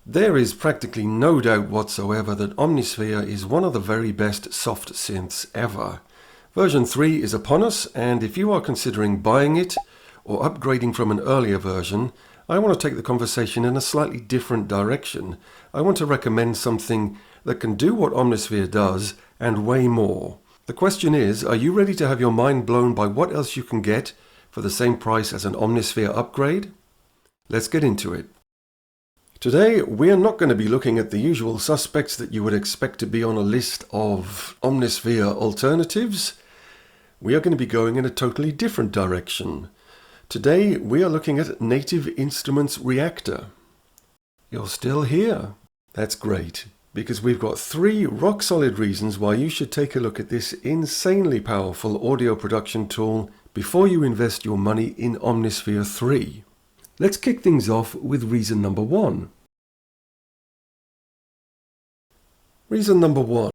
There is practically no doubt whatsoever that Omnisphere is one of the very best soft synths ever. Version 3 is upon us, and if you are considering buying it or upgrading from an earlier version, I want to take the conversation in a slightly different direction. I want to recommend something that can do what Omnisphere does and way more. The question is, are you ready to have your mind blown by what else you can get for the same price as an Omnisphere upgrade? Let's get into it. Today, we are not going to be looking at the usual suspects that you would expect to be on a list of Omnisphere alternatives. We are going to be going in a totally different direction. Today, we are looking at Native Instruments Reaktor. You're still here. That's great, because we've got 3 rock-solid reasons why you should take a look at this insanely powerful audio production tool before you invest your money in Omnisphere 3. Let's kick things off with reason number 1. Reason number 1.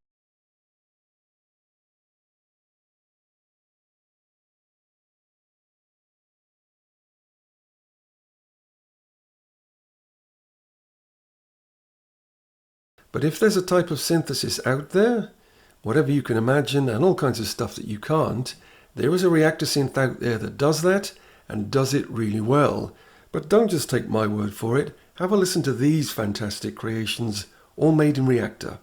But if there's a type of synthesis out there, whatever you can imagine and all kinds of stuff that you can't, there is a Reaktor synth out there that does that and does it really well. But don't just take my word for it. Have a listen to these fantastic creations, all made in Reaktor.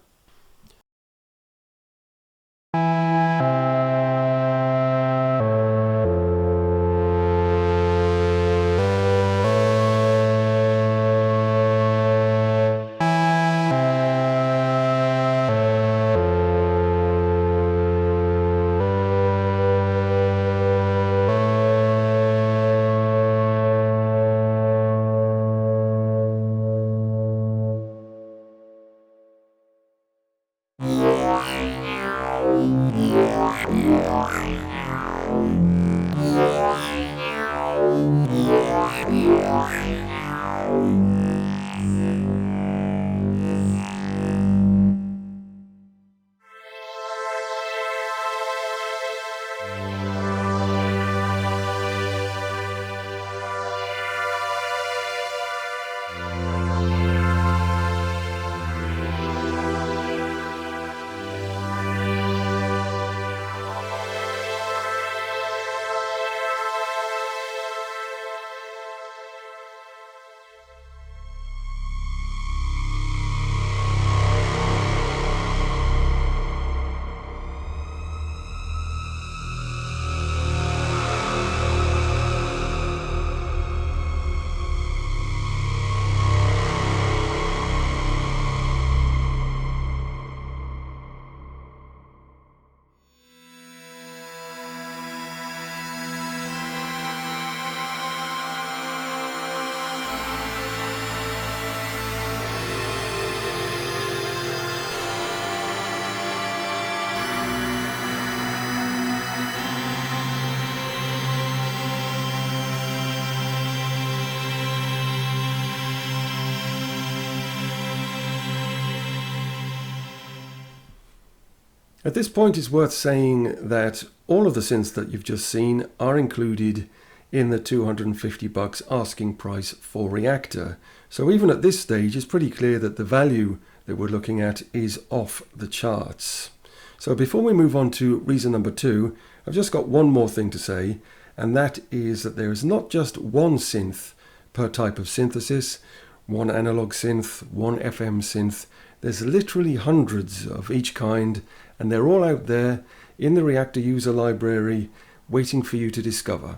At this point, it's worth saying that all of the synths that you've just seen are included in the $250 asking price for Reaktor. So even at this stage, it's pretty clear that the value that we're looking at is off the charts. So before we move on to reason number 2, I've just got one more thing to say, and that is that there is not just one synth per type of synthesis, one analog synth, one FM synth. There's literally hundreds of each kind, and they're all out there in the Reaktor user library waiting for you to discover.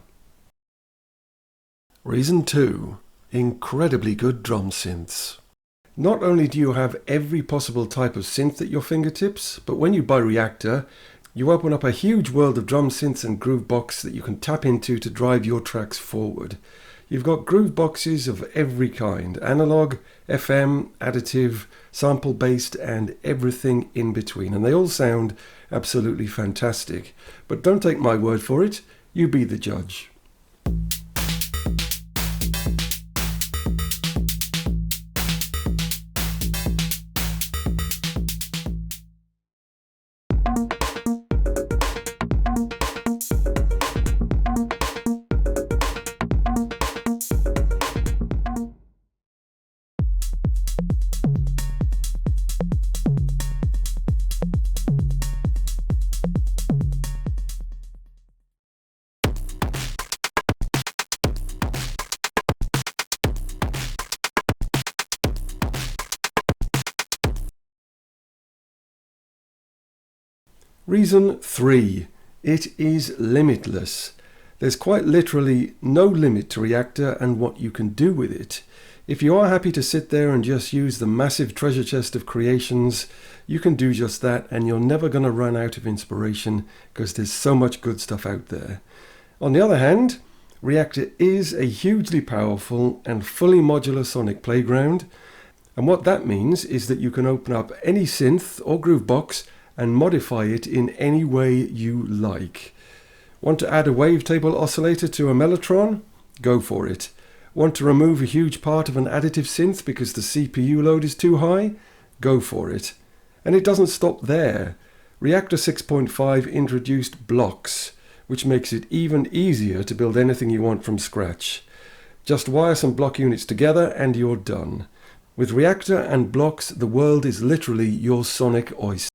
Reason 2. Incredibly good drum synths. Not only do you have every possible type of synth at your fingertips, but when you buy Reaktor, you open up a huge world of drum synths and groove box that you can tap into to drive your tracks forward. You've got groove boxes of every kind, analog, FM, additive, sample-based, and everything in between. And they all sound absolutely fantastic. But don't take my word for it, you be the judge. Reason 3. It is limitless. There's quite literally no limit to Reaktor and what you can do with it. If you are happy to sit there and just use the massive treasure chest of creations, you can do just that, and you're never going to run out of inspiration because there's so much good stuff out there. On the other hand, Reaktor is a hugely powerful and fully modular sonic playground, and what that means is that you can open up any synth or groovebox and modify it in any way you like. Want to add a wavetable oscillator to a mellotron? Go for it. Want to remove a huge part of an additive synth because the CPU load is too high? Go for it. And it doesn't stop there. Reaktor 6.5 introduced blocks, which makes it even easier to build anything you want from scratch. Just wire some block units together and you're done. With Reaktor and blocks, the world is literally your sonic oyster.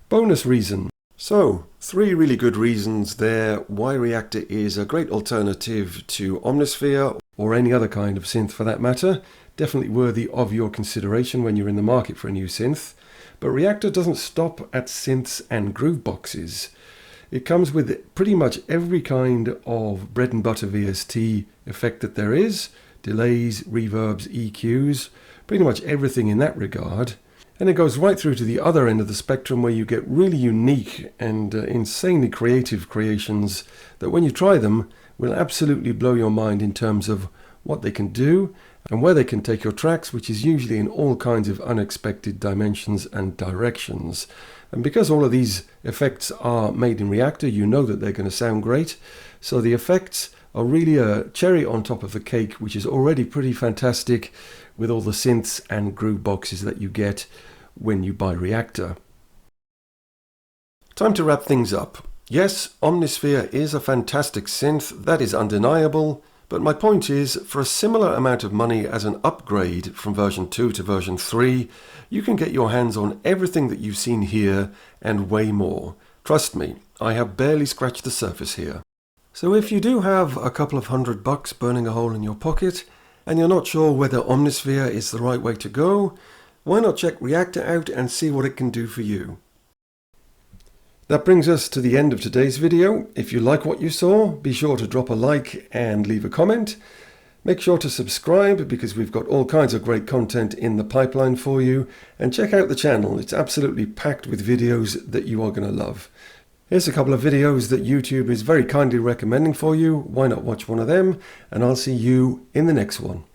Bonus reason. So, 3 really good reasons there why Reaktor is a great alternative to Omnisphere or any other kind of synth for that matter. Definitely worthy of your consideration when you're in the market for a new synth. But Reaktor doesn't stop at synths and grooveboxes. It comes with pretty much every kind of bread and butter VST effect that there is. Delays, reverbs, EQs, pretty much everything in that regard. And it goes right through to the other end of the spectrum where you get really unique and insanely creative creations that when you try them will absolutely blow your mind in terms of what they can do and where they can take your tracks, which is usually in all kinds of unexpected dimensions and directions. And because all of these effects are made in Reaktor, you know that they're going to sound great. So the effects are really a cherry on top of the cake, which is already pretty fantastic with all the synths and groove boxes that you get when you buy Reaktor. Time to wrap things up. Yes, Omnisphere is a fantastic synth, that is undeniable, but my point is, for a similar amount of money as an upgrade from version 2 to version 3, you can get your hands on everything that you've seen here and way more. Trust me, I have barely scratched the surface here. So if you do have a couple of $100 burning a hole in your pocket, and you're not sure whether Omnisphere is the right way to go, why not check Reaktor out and see what it can do for you? That brings us to the end of today's video. If you like what you saw, be sure to drop a like and leave a comment. Make sure to subscribe because we've got all kinds of great content in the pipeline for you. And check out the channel, it's absolutely packed with videos that you are going to love. Here's a couple of videos that YouTube is very kindly recommending for you. Why not watch one of them? And I'll see you in the next one.